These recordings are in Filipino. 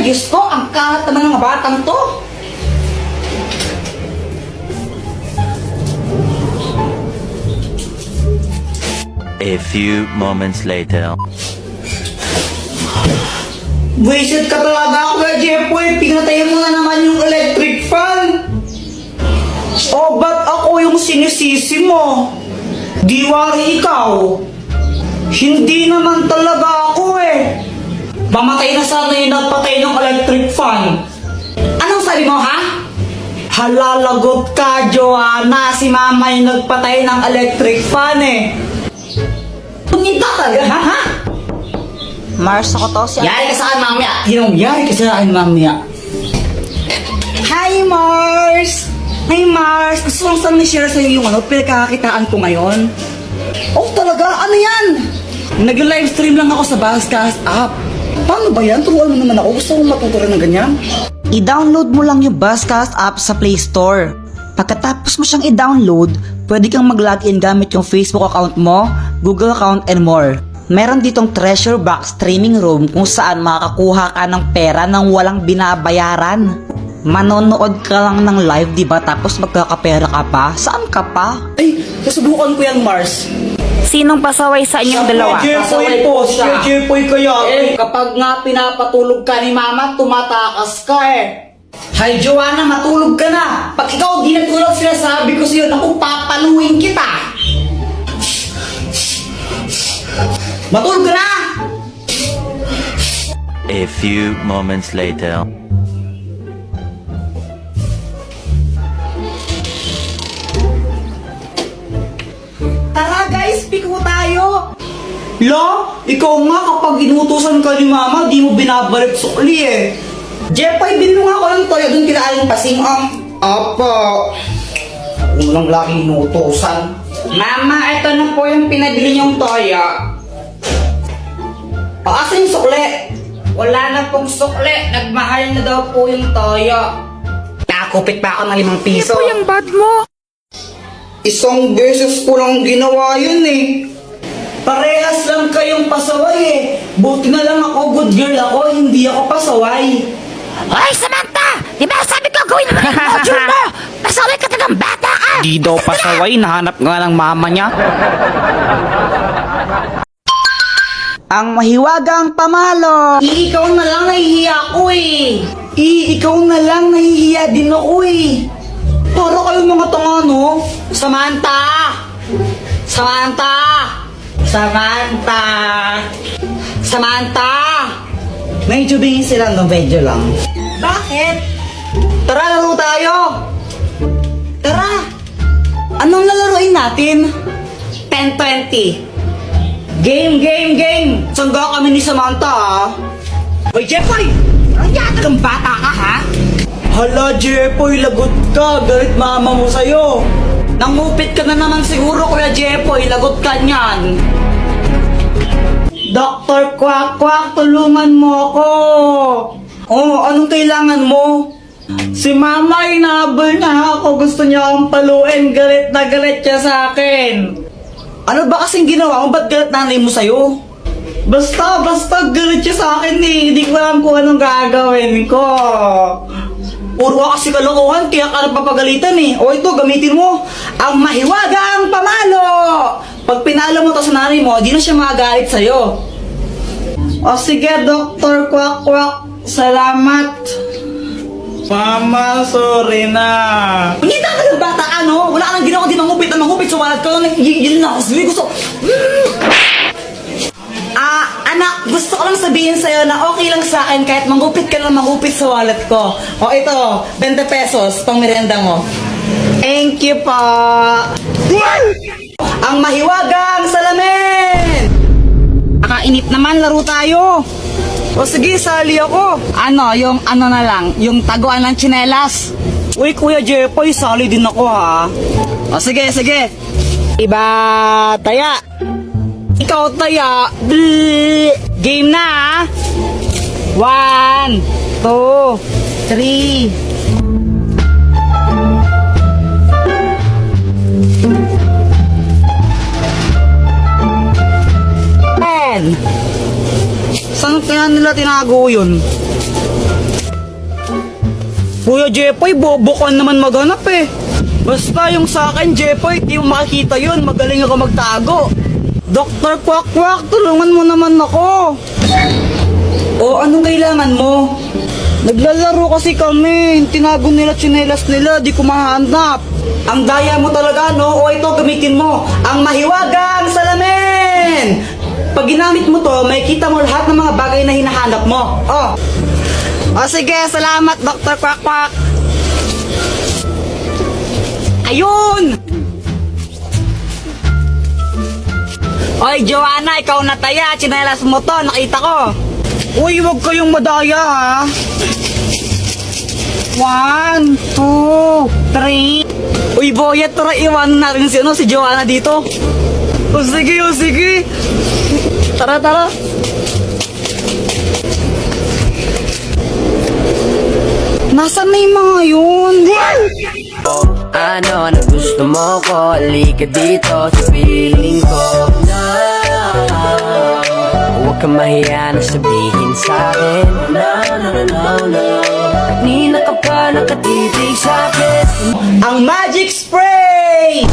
Ay, Diyos ko, ang kalat naman ng mga batang to. A few moments later. Buisit ka talaga, Kuya Jepoy. Pinatay mo na naman yung electric fan. O, ba't ako yung sinisisi mo? Di wari ikaw. Hindi naman talaga ako eh. Mamatay na sana yung nagpatay ng electric fan. Anong sabi mo, ha? Halalagot ka, Joanna. Si mama yung nagpatay ng electric fan eh. Tumita talaga, ha? Mars, ako to. Yari ka sa akin mamaya. Yari ka sa akin mamaya. Hi, Mars! Hi, Mars! Gusto kong saan share sa'yo yung pinagkakakitaan ko ngayon. Oh, talaga? Ano yan? Nag-livestream lang ako sa Buzzcast app. Paano ba yan? Turuan mo naman ako. Gusto kong matuto rin ng ganyan. I-download mo lang yung Buzzcast app sa Play Store. Pagkatapos mo siyang i-download, pwede kang mag-login gamit yung Facebook account mo, Google account, and more. Meron ditong treasure box streaming room kung saan makakakuha ka ng pera nang walang binabayaran. Manonood ka lang ng live, diba? Tapos magkakapera ka pa? Saan ka pa? Ay, susubukan ko yan, Mars. Sinong pasaway sa inyong dalawa? Jepoy po, siya Jepoy kaya. Kapag nga pinapatulog ka ni Mama, tumatakas ka eh. Hi, Joanna, matulog ka na. Pag ikaw di natulog, sinasabi ko sa'yo, naku, papaluin kita. Matulog ka na! A few moments later. Tara guys, piko tayo! Lo, ikaw nga kapag inutusan ka ni Mama, di mo binabalik sukli eh. Jepoy, binilo nga ako ng toyo dun kila Aling Pasing. Opo. Ako lang laki inutusan. Mama, ito na po yung pinabili niyong toyo. Asan yung sukli? Wala na pong sukli. Nagmahal na daw po yung toyo. Nakakupit pa ako ng 5 piso. Ito yung bad mo. Isang beses ko lang ginawa yun eh. Parehas lang kayong pasaway eh. Buti na lang ako, good girl ako, hindi ako pasaway. Hoy, Samantha! Di ba sabi ko gawin mo yung module mo? Pasaway ka talagang bata ka! Di daw pasaway, nahanap nga ng mama niya. Ang mahiwagang pamalo. Ikaw na lang nahihiya ako eh. Ikaw na lang nahihiya din ako eh. Para kayong mga tanga no? Samantha! Samantha! Samantha! Samantha! Medyo bingin sila ng medyo lang. Bakit? Tara, laro tayo! Tara! Anong lalaroin natin? 10-20. Game! Sangga kami ni Samantha ah. Hoy, Jepoy! Ang yata kang bata ka ha? Hala, Jepoy, lagot ka. Galit mama mo sa'yo. Nangupit ka na naman siguro, Kuya Jepoy. Lagot ka niyan. Dr. Quack, tulungan mo ako. Oh, anong kailangan mo? Si Mama, inahabol niya ako. Gusto niya akong paluin. Galit na galit siya sa akin. Ano ba kasing ginawa mo? Ba't galit nanay mo sa'yo? Basta galit siya sa akin eh. Hindi ko alam kung anong gagawin ko. Puro ka kasi kalokohan, kaya ka napapagalitan eh. O ito, gamitin mo ang mahiwagang pamalo. Pag pinalo mo to sa nanay mo, di na siya magagalit sa'yo. O sige, Dr. Quack. Salamat. Mama, sorry na. Hindi ka ng bata ka, no? Wala ka nang ginawa, di mangupit. Sumalat ka lang, yun na ako. Gusto. Anak, gusto ko lang sabihin sa'yo na okay lang sa akin kahit mangupit ka lang mangupit sa wallet ko. O ito, 20 pesos, pang merienda mo. Thank you po. Ang mahiwagang salamin! Nakainip naman, laro tayo. O sige, sali ako. Yung na lang, yung taguan ng tsinelas. Uy, Kuya Jepoy, sali din ako ha. O sige. Iba, taya. Ikaw taya. Game na ha. 1, 2, 3. Saan kaya nila tinago yun? Kuya Jepoy, bobo ka naman maghanap eh. Basta yung sa akin, Jepoy, di mo makikita yun. Magaling ako magtago. Dr. Quack Quack, tulungan mo naman ako. O, anong kailangan mo? Naglalaro kasi kami. Tinago nila tsinelas nila, di ko mahanap. Ang daya mo talaga, no? O ito, gamitin mo. Ang mahiwagang salamin! Pag ginamit mo to, may kita mo lahat ng mga bagay na hinahanap mo. Oh. O sige, salamat Dr. Quack Quack. Ayun! Oy, Joanna, ikaw na taya. Tsinelas mo to, nakita ko. Uy, huwag kayong madaya ha. 1, 2, 3. Uy, Boya, tara iwanan natin si Joanna dito. O sige, o sige. Tara, tara. Nasaan na yung mga yun? Ano na gusto mo ko? Halika dito sa piling ko na huwag kang mahiya na sabihin sa'kin. No. Kanina ka pa nakatitig sa'kin. Ang magic spray!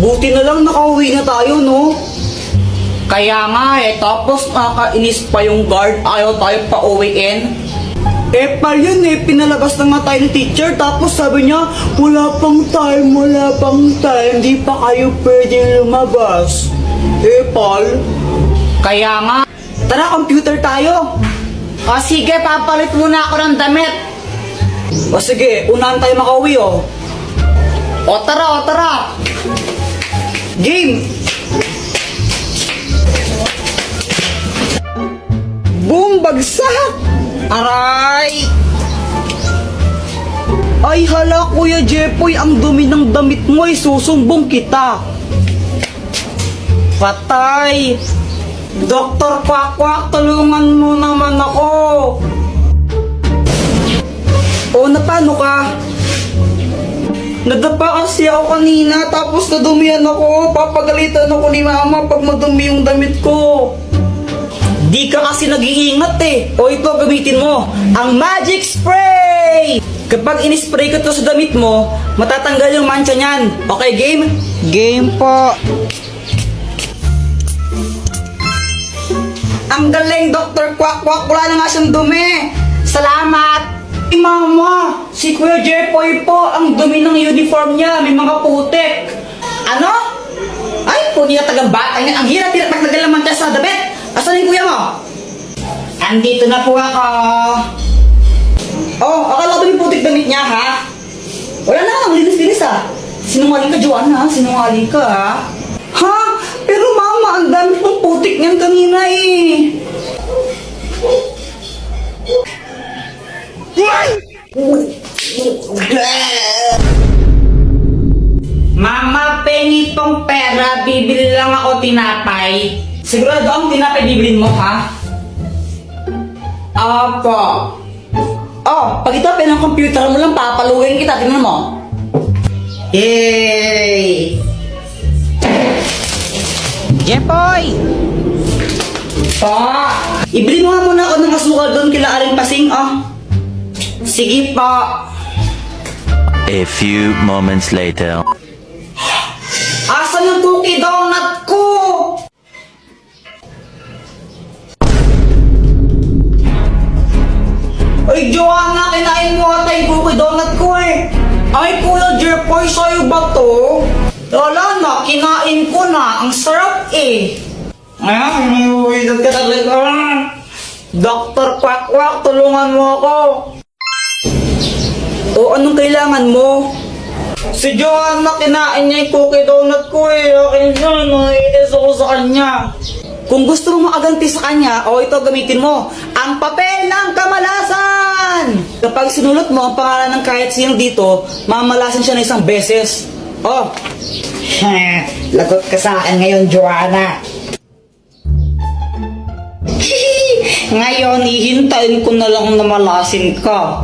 Buti na lang nakauwi na tayo, no? Kaya nga eh, tapos nakakainis pa yung guard, ayaw tayo pa uwiin. Eh, pal yun eh, pinalabas na nga tayo ng teacher, tapos sabi niya, wala pang time, di pa kayo pwede lumabas. Eh, pal. Kaya nga. Tara, computer tayo. O sige, papalit muna ako ng damit. O sige, unahan tayo makauwi oh. O tara. Game! Boom! Bagsak! Aray! Ay hala, Kuya Jepoy, ang dumi ng damit mo ay susumbong kita. Patay! Dr. Quack Quack, tulungan mo naman ako. O, napano ka? Nadapa kasi ako kanina, tapos nadumihan ako. Papagalitan ako ni mama pag madumi yung damit ko. Di ka kasi nag-iingat eh. O ito, gamitin mo. Ang magic spray! Kapag in-spray ko to sa damit mo, matatanggal yung mancha niyan. Okay, game? Game po. Ang galing, Dr. Quack Quack. Wala na nga siyang dumi. Salamat. Mama, si Kuya Jepoy po, ang dumi ng uniform niya, may mga putik. Ano? Ay, po niya tagang bata niya. Ang hirap-hirap magtagal naman siya sa damit. Asan yung kuya mo? Andito na po ako. Oh, akala ko yung putik damit niya, ha? Wala na, ang linis-linis, ha? Sinungaling ka, Joanna, ha? Sinungaling ka, ha? Ha? Pero mama, ang dami pong putik niyan kanina, eh. Mama, pengi tong pera, bibili lang ako tinapay. Sigurado ang tinapay bibilin mo, ha? Apo. Oh, pag ito ng computer mo lang, papaluin kita, tingnan mo. Yay! Jepoy! Pa! Ibili mo nga muna ako ng asukal doon kila Aling Pasing, oh. Sige pa. A few moments later. Asan yung cookie donut ko? Ay, Joanna, kinain mo ata yung cookie donut ko eh. Ay, Kuya Jepoy, sa'yo ba to? Wala na, kinain ko na. Ang sarap eh. Ay, uwidag ka talaga. Dr. Quack Quack, tulungan mo ako. O, anong kailangan mo? Si Joanna, kinain niya yung cookie donut ko eh. Akin siya, naiinis ako sa kanya. Kung gusto mo makaganti sa kanya, o ito gamitin mo, ang papel ng kamalasan! Kapag sinulot mo ang pangalan ng kahit sino dito, mamalasan siya na isang beses. Oh! Lagot ka sa akin ngayon, Joanna. Ngayon, ihintayin ko na lang na malasin ka.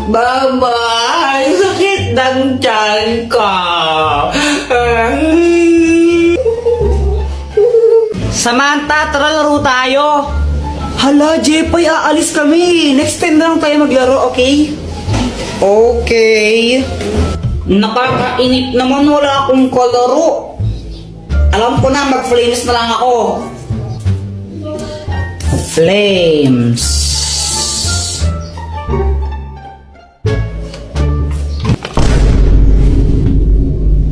Mama, ang sakit ng tiyan ko. Samantha, Samantha, tara laro tayo. Hala, Jepoy, aalis kami. Next time na lang tayo maglaro, okay? Okay. Nakakainip naman, wala akong kalaro. Alam ko na, mag-flames na lang ako. Flames.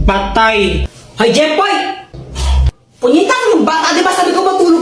Patay. Hay, Jepoy! Punyita ka yung bata, di ba sabi ko matulog